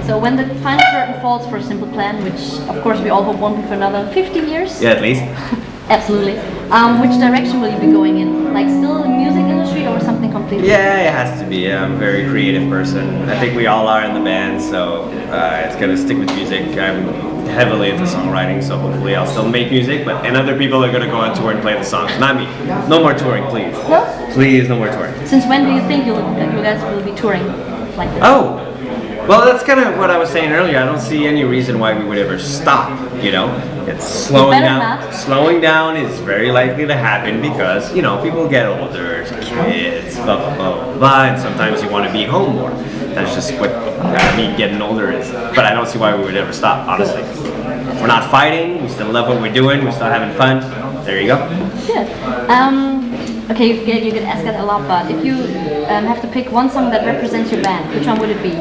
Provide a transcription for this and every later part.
So when the final curtain falls for a simple plan, which of course we all hope won't be for another 50 years. Yeah, at least. Absolutely. Which direction will you be going in? Like still in the music industry or something completely? Yeah, it has to be. I'm a very creative person. I think we all are in the band, so it's gonna stick with music. I'm heavily into songwriting, so hopefully I'll still make music, and other people are gonna go on tour and play the songs, not me. No more touring, please. No? Please, no more touring. Since when do you think you guys will be touring like this? Oh, well, that's kind of what I was saying earlier. I don't see any reason why we would ever stop, you know? It's slowing down. Not. Slowing down is very likely to happen because, you know, people get older, kids, blah, blah, blah, blah, and sometimes you want to be home more. That's just what I mean, getting older is. But I don't see why we would ever stop, honestly. We're not fighting, we still love what we're doing, we're still having fun. There you go. Good. Okay, you get asked that a lot, but if you have to pick one song that represents your band, which one would it be?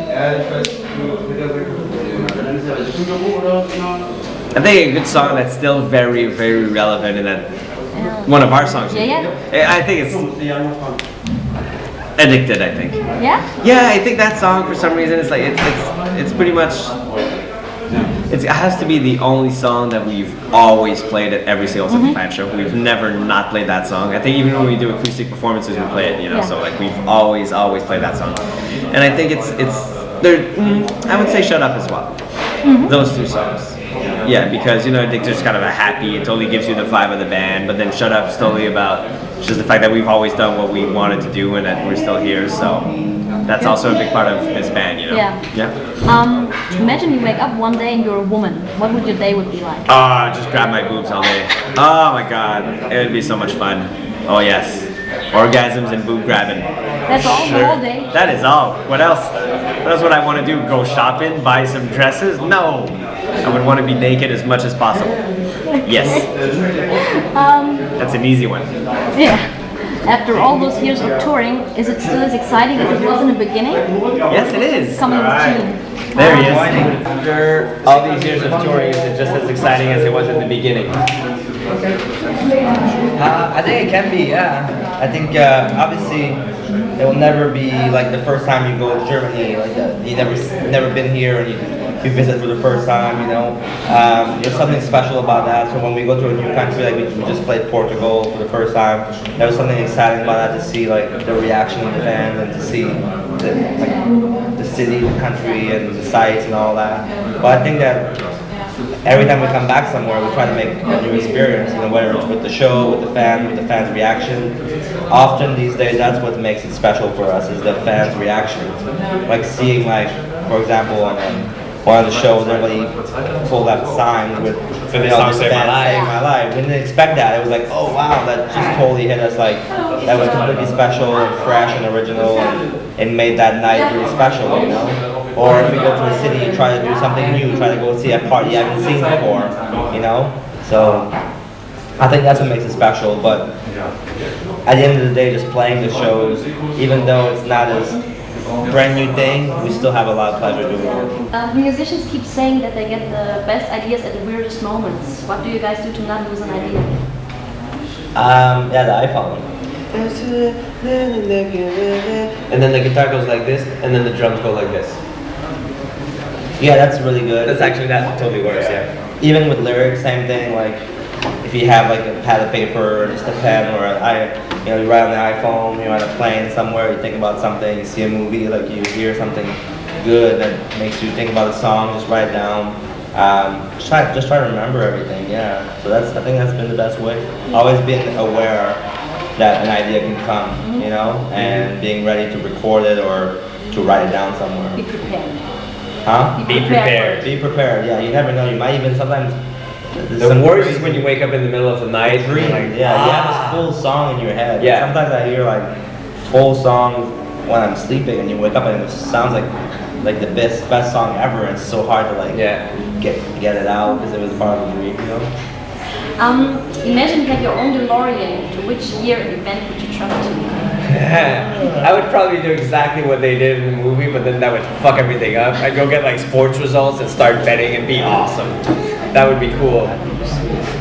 I think a good song that's still very, very relevant in that one of our songs. Yeah. I think it's Addicted, I think. Yeah? Yeah, I think that song for some reason it's like it's pretty much it has to be the only song that we've always played at every single Simple Plan show. We've never not played that song. I think even when we do acoustic performances, we play it, you know. Yeah. So like we've always played that song. And I think it's there. I would say Shut Up as well. Those two songs. Yeah, because you know, Addicted's kind of a happy. It totally gives you the vibe of the band. But then Shut Up is totally about just the fact that we've always done what we wanted to do and that we're still here. So that's also a big part of this band, you know. Yeah. Imagine you wake up one day and you're a woman. What would your day would be like? Just grab my boobs all day. Oh my god, it would be so much fun. Oh yes, orgasms and boob grabbing. That's all the whole day? That is all. What else? What else would I want to do? Go shopping? Buy some dresses? No. I would want to be naked as much as possible. Yes. That's an easy one. Yeah. After all those years of touring, is it still as exciting as it was in the beginning? Yes, it is. Coming with you. There he is. After all these years of touring, is it just as exciting as it was in the beginning? I think it can be, yeah. I think obviously it will never be like the first time you go to Germany, like you never been here and you visit for the first time, you know. There's something special about that. So when we go to a new country, like we just played Portugal for the first time, there was something exciting about that to see like the reaction of the fans and to see the city, the country, and the sights and all that. But I think that every time we come back somewhere, we try to make a new experience, you know, whether it's with the show, with the fans' reaction. Often these days, that's what makes it special for us, is the fans' reaction. Like seeing, like, for example, on one of the shows, everybody pulled out signs with the song Save My Life. Save My Life. We didn't expect that. It was like, oh wow, that just totally hit us. Like, that was completely special and fresh and original, and made that night really special, you know. Or if we go to a city, try to do something new, try to go see a party I haven't seen before, you know? So, I think that's what makes it special, but at the end of the day, just playing the shows, even though it's not as brand new thing, we still have a lot of pleasure doing it. Musicians keep saying that they get the best ideas at the weirdest moments. What do you guys do to not lose an idea? Yeah, the iPhone. And then the guitar goes like this, and then the drums go like this. Yeah, that's really good. That totally works, yeah. Even with lyrics, same thing, like if you have like a pad of paper or just a pen or you write on the iPhone, you're on a plane somewhere, you think about something, you see a movie, like you hear something good that makes you think about a song, just write it down. Just try to remember everything, yeah. So I think that's been the best way. Always being aware that an idea can come, you know, and being ready to record it or to write it down somewhere. Be prepared. Huh? Be prepared. Be prepared, yeah. You never know. You might even sometimes... The worst is when you wake up in the middle of the night. Dream. Like, you have this full song in your head. Yeah. Sometimes I hear like full songs when I'm sleeping and you wake up and it sounds like the best song ever, and it's so hard to like get it out because it was part of the dream, you know? Imagine you had your own DeLorean. To which year and event would you travel to? I would probably do exactly what they did in the movie, but then that would fuck everything up. I'd go get like sports results and start betting and be awesome. That would be cool.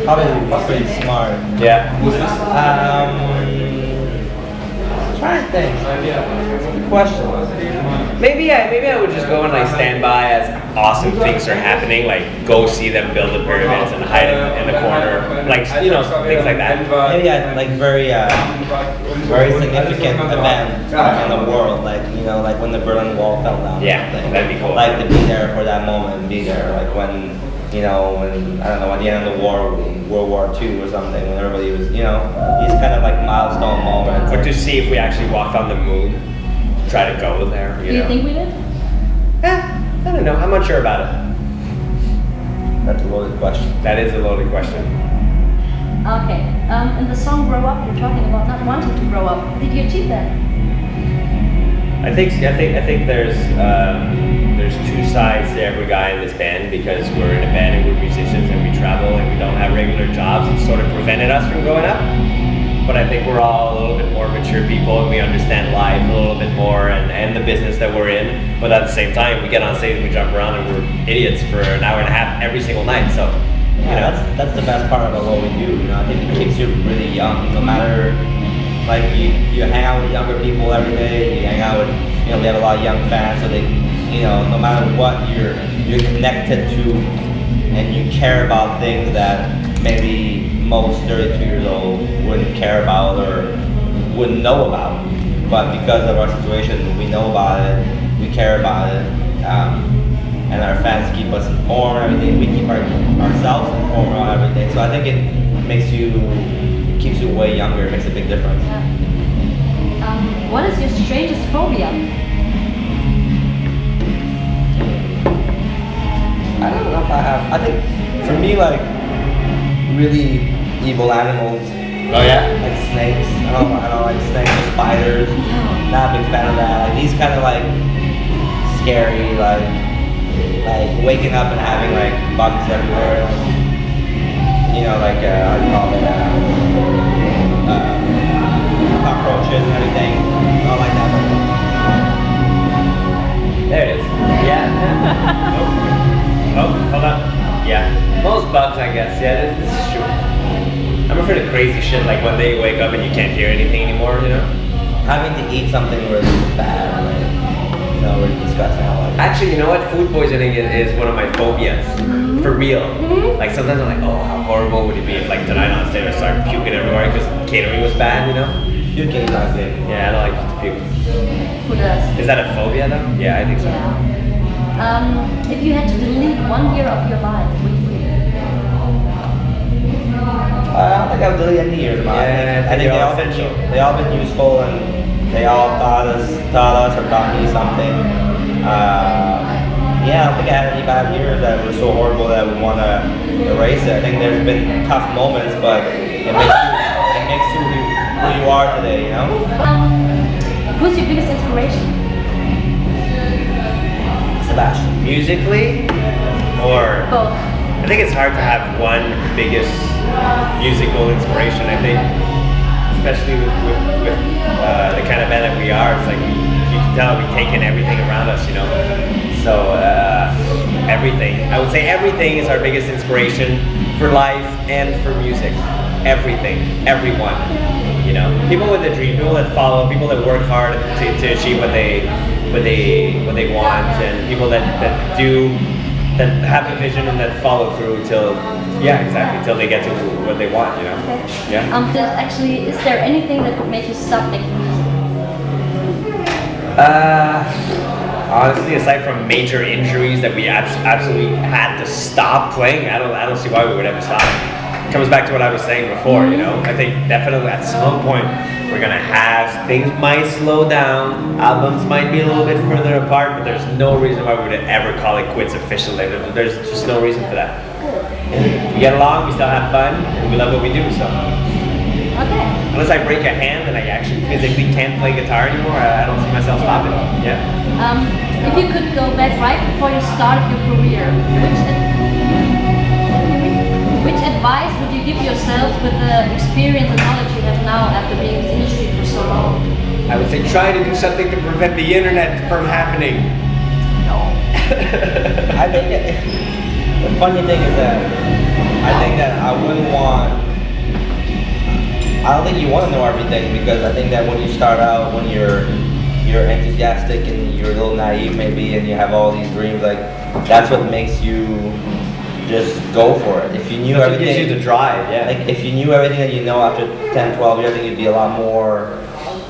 Probably pretty smart. Yeah. Trying to think. Good question. Maybe I would just go and like stand by as awesome things are happening, like go see them build the pyramids and hide in the corner, like things like that. Maybe like very significant event in the world, like like when the Berlin Wall fell down. Yeah, that'd be cool. Like to be there for that moment, be there, like when when I don't know, at the end of the war, World War II or something, when everybody was, these kind of like milestone moments. Or to see if we actually walked on the moon, try to go there. Do you think we did? I don't know. I'm not sure about it. That's a loaded question. That is a loaded question. Okay. In the song "Grow Up," you're talking about not wanting to grow up. Did you achieve that? I think there's two sides to every guy in this band, because we're in a band and we're musicians and we travel and we don't have regular jobs. It's sort of prevented us from growing up. But I think we're all a little bit more mature people and we understand life a little bit more and the business that we're in. But at the same time, we get on stage and we jump around and we're idiots for an hour and a half every single night. So, that's the best part about what we do. I think it keeps you really young, no matter. Like you hang out with younger people every day. You hang out with, we have a lot of young fans, so they, no matter what, you're connected to, and you care about things that maybe most 32 years old wouldn't care about or wouldn't know about. But because of our situation, we know about it, we care about it, and our fans keep us informed on everything. We keep ourselves informed on everything. So I think it keeps you way younger. It makes a big difference. Yeah. What is your strangest phobia? I don't know if I have. I think for me, like really evil animals. Oh yeah? Like snakes. I don't like snakes or spiders. Not a big fan of that. Like these kind of like scary, like waking up and having like bugs everywhere. Like how do you call it? Cockroaches and everything. I don't like that. There it is. Yeah. Oh, hold on. Yeah. Most bugs, I guess. Yeah, this is true. I'm afraid of crazy shit, like when they wake up and you can't hear anything anymore, Having to eat something really bad, really disgusting. Actually, you know what? Food poisoning is one of my phobias. For real. Like sometimes I'm like, oh, how horrible would it be if like tonight on stage I started puking everywhere because catering was bad, Puking is not good. Yeah, I don't like to puke. Who does? Is that a phobia though? Yeah, I think so. Yeah. If you had to delete 1 year of your life, which would it be? I don't think I've deleted any years of mine. Yeah, I think they all been useful and they all taught us or taught me something. I don't think I had any bad years that were so horrible that I would want to erase it. I think there's been tough moments, but it makes you who you are today, Who's your biggest inspiration? Sebastian. Musically, or Both. I think it's hard to have one biggest musical inspiration. I think, especially with the kind of band that we are, it's like you can tell we take in everything around us, So everything. I would say everything is our biggest inspiration for life and for music. Everything, everyone. People with a dream, people that follow, people that work hard to achieve what they want, and people that have a vision and that follow through till they get to what they want. Okay. Yeah. Is there anything that would make you stop making music? Honestly, aside from major injuries that we absolutely had to stop playing, I don't see why we would ever stop. It comes back to what I was saying before, I think definitely at some point we're gonna have, things might slow down, albums might be a little bit further apart, but there's no reason why we would ever call it quits officially. There's just no reason for that. We get along, we still have fun, and we love what we do, so. Okay. Unless I break a hand and I actually physically can't play guitar anymore, I don't see myself stopping. Yeah. If you could go back right before you started your career, which advice would you give yourself with the experience and knowledge you have now after being in the industry for so long? I would say try to do something to prevent the internet from happening. No. I think the funny thing is that I think that I don't think you want to know everything, because I think that when you start out, when you're you're enthusiastic and you're a little naive maybe, and you have all these dreams. Like that's what makes you just go for it. If you knew That's what everything, gives you the drive. Yeah. like if you knew everything that you know after 10, 12 years, I think you'd be a lot more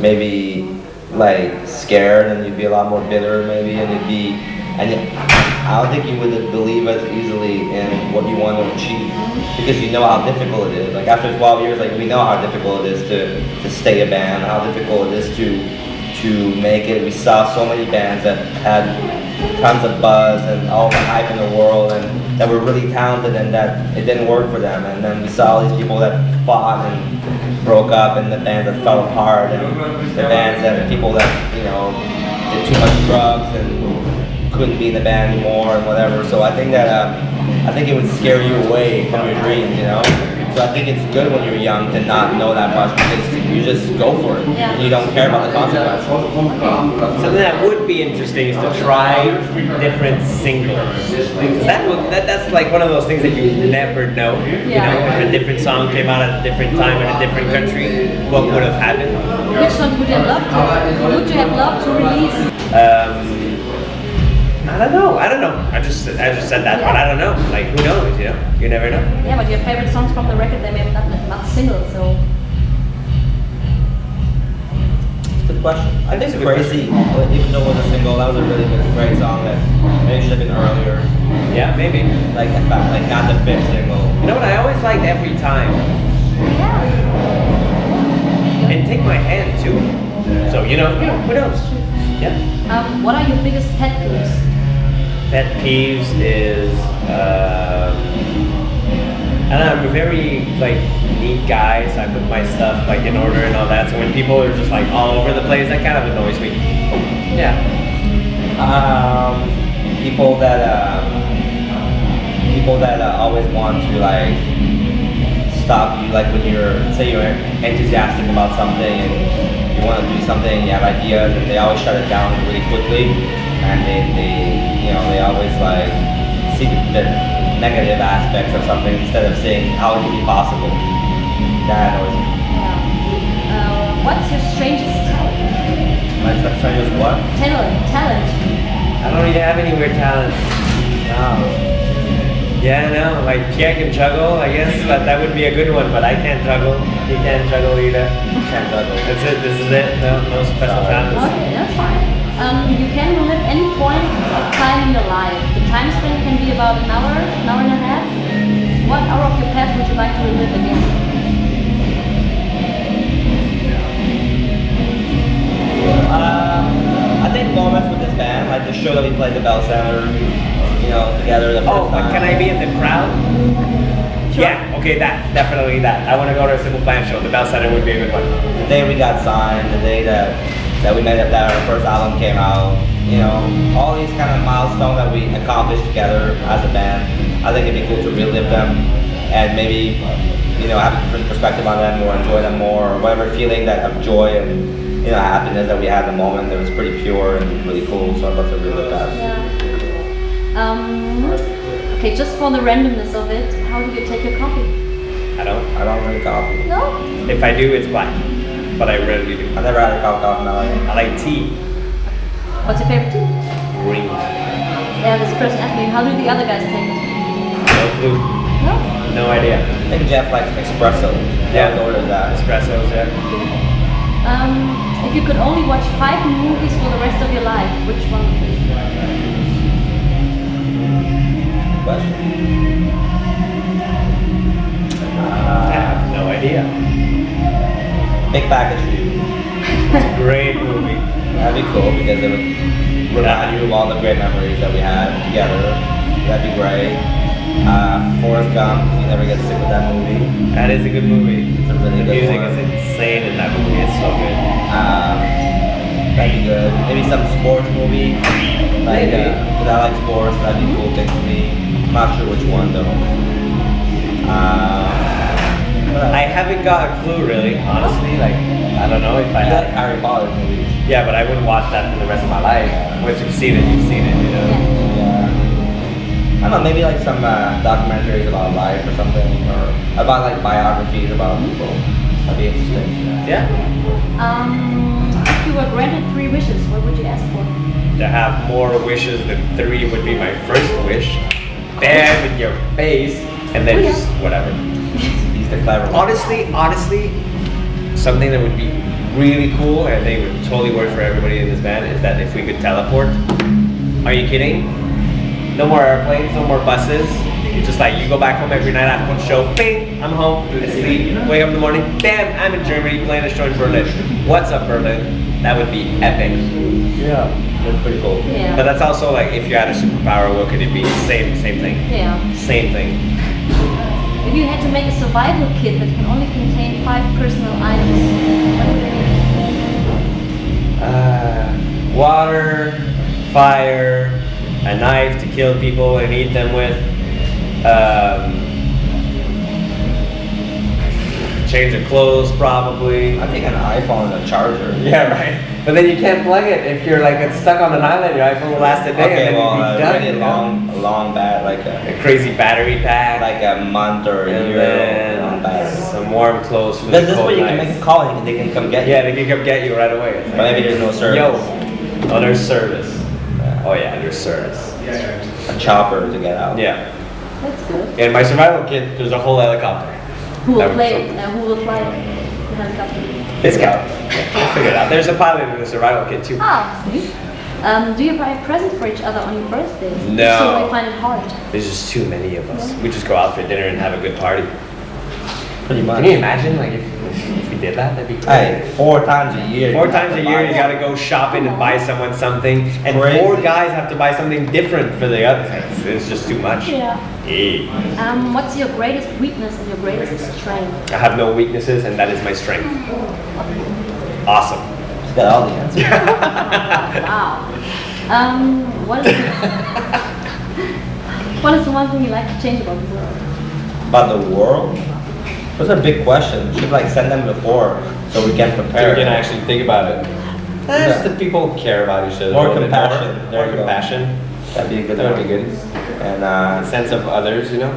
maybe like scared, and you'd be a lot more bitter maybe, and you'd be, and I don't think you would believe as easily in what you want to achieve because you know how difficult it is. Like after 12 years, like we know how difficult it is to stay a band, how difficult it is to make it. We saw so many bands that had tons of buzz and all the hype in the world and that were really talented and that it didn't work for them. And then we saw all these people that fought and broke up, and the bands that fell apart, and the bands that people that, you know, did too much drugs and couldn't be in the band anymore and whatever. So I think that I think it would scare you away from your dreams, you know. So I think it's good when you're young to not know that much because you just go for it. Yeah. And you don't care about the consequences. Something that would be interesting is to try different singles. That's like one of those things that you never know. You Yeah. know, if a different song came out at a different time in a different country, what would have happened? Which ones would you have loved to? Would you have loved to release? I don't know. I just said that, but I don't know. Like, who knows? You know, you never know. Yeah, but your favorite songs from the record, they may have not singles, so. Good question. I think it's Crazy, even though it was a single, that was a really good, great song that maybe should have been earlier. Yeah, maybe. Like, in fact, like not the fifth single. You know what? I always liked Every Time, Yeah. and Take My Hand too. So you know, who knows? Yeah. What are your biggest pet peeves? Pet peeves is I don't know, I'm a very like neat guy, so I put my stuff like in order and all that. So when people are just like all over the place, that kind of annoys me. Yeah. People that always want to like stop you, like when say you're enthusiastic about something and you want to do something, you have ideas, and they always shut it down really quickly, and they always like see the negative aspects of something instead of saying how it could be possible. That annoys me. Yeah. What's your strangest talent? My strangest what? Talent. I don't really have any weird talents. No. Yeah, no, like Pierre can juggle, I guess, but that would be a good one, but I can't juggle. He can't juggle either. Can't juggle. That's it, this is it. No special talents. Okay, that's fine. You can relive any point of time in your life. The time span can be about an hour and a half. What hour of your past would you like to relive again? I think moments with this band, like the show that we played at the Bell Center, you know, together the first time. Can I be in the crowd? Sure. Yeah, okay, definitely that. I want to go to a Simple Plan show. The Bell Center would be a good one. The day we got signed, the day that we made it, that our first album came out, you know, all these kind of milestones that we accomplished together as a band. I think it'd be cool to relive them and maybe, you know, have a different perspective on them or enjoy them more, or whatever feeling that of joy and, you know, happiness that we had in the moment that was pretty pure and really cool. So I'd love to relive that. Yeah. Okay, just for the randomness of it, how do you take your coffee? I don't. I don't drink coffee. No? If I do, it's black. But I rarely do. I never had a cup of coffee in my life. I like tea. What's your favorite tea? Green. Yeah, this person asked me, how do the other guys take it? No clue. No? No idea. I think Jeff likes espresso. Yeah. He always orders that. Espressos, yeah. If you could only watch 5 movies for the rest of your life, which one would be? Question. I have no idea. Big Package Shoes. It's a great movie. That'd be cool because it would remind you of all the great memories that we had together. That'd be great. Forrest Gump, you never get sick with that movie. That is a good movie. It's a really The good music one. is insane in that movie. It's so good. That'd be good. Maybe some sports movie. Like, Maybe. because I like sports, that'd be a cool thing for me. I'm not sure which one though. I haven't got a clue really, honestly. Like, I don't know if I I like had. Harry Potter movies. Yeah, but I wouldn't watch that for the rest of my life. Once you've seen it, you've seen it, you know. Yeah. I don't know, maybe like some documentaries about life or something, or about like biographies about people. That'd be interesting. Yeah. if you were granted 3 wishes, what would you ask for? To have more wishes than 3 would be my first wish. Bam in your face, and then just whatever. He's the clever one. Honestly, something that would be really cool, and I think it would totally work for everybody in this band, is that if we could teleport. Are you kidding? No more airplanes, no more buses. It's just like you go back home every night after one show, bing, I'm home, asleep, wake up in the morning, bam, I'm in Germany playing a show in Berlin. What's up, Berlin? That would be epic. Yeah, that's pretty cool. Yeah. But that's also like, if you had a superpower, what could it be? Same thing. Yeah. Same thing. If you had to make a survival kit that can only contain 5 personal items, what would it be? Water, fire, a knife to kill people and eat them with, change of clothes probably. I think an iPhone and a charger. Yeah, right. But then you can't plug it if you're like it's stuck on an island. Your iPhone will last a day. Okay, and well, then a you'll be really done, long bat, like a a crazy battery pack, a month or a and year then long bat. some warm clothes for the This is cold where you can nights. make a call and they can come get you. Yeah, they can come get you right away. It's But like, maybe there's no service. Yo, oh, there's service. Oh yeah, there's service. A chopper to get out. Yeah. That's good. And my survival kit, there's a whole helicopter. Who That will would be play? so- Who will fly the helicopter? This guy. We'll figure it out. There's a pilot in the survival kit too. Ah, see. Do you buy a present for each other on your birthdays? No. So I find it hard. There's just too many of us. We just go out for dinner and have a good party. Pretty much. Can you imagine like if we did that? That'd be crazy. Hey, 4 times a year. 4 times a year you gotta go shopping and buy someone something, and Crazy. 4 guys have to buy something different for the other. It's just too much. Yeah. Hey. What's your greatest weakness and your greatest strength? I have no weaknesses, and that is my strength. Awesome. He's got all the answers. Wow. What is what is the one thing you like to change about the world? About the world? Those are big questions. You should like send them before so we can So prepare. we can actually think about it. Just that people care about each other. More a little bit compassion. More, There you go. compassion. That'd be a good That would one. be good. And Sense of others, you know.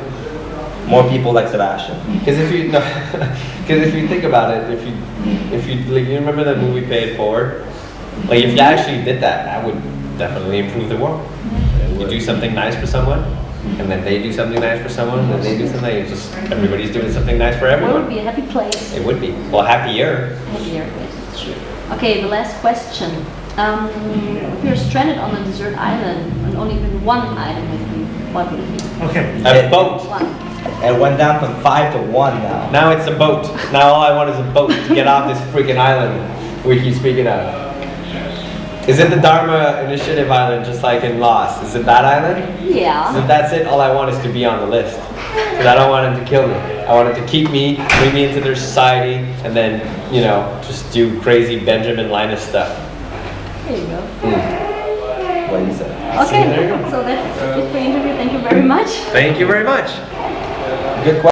more people like Sebastian. Because if you think about it, if you like, you remember that movie Pay It Forward? Like if you actually did that, that would definitely improve the world. You do something nice for someone, and then they do something nice for someone, and then they do something. It's just everybody's doing something nice for What would everyone. be a happy place? It would be well happier. Happier place, that's true. Okay, the last question. If you're stranded on a desert island and only even one item with you, what would it be? Okay. A boat. One. It went down from 5 to 1 now. Now it's a boat. Now all I want is a boat to get off this freaking island we keep speaking of. Is it the Dharma Initiative Island, just like in Lost? Is it that island? Yeah. So that's it. All I want is to be on the list. Because I don't want them to kill me. I want them to keep me, bring me into their society, and then, you know, just do crazy Benjamin Linus stuff. There you go. What you said. Okay, there you go. so that's it for the interview. Thank you very much. Thank you very much. Good question.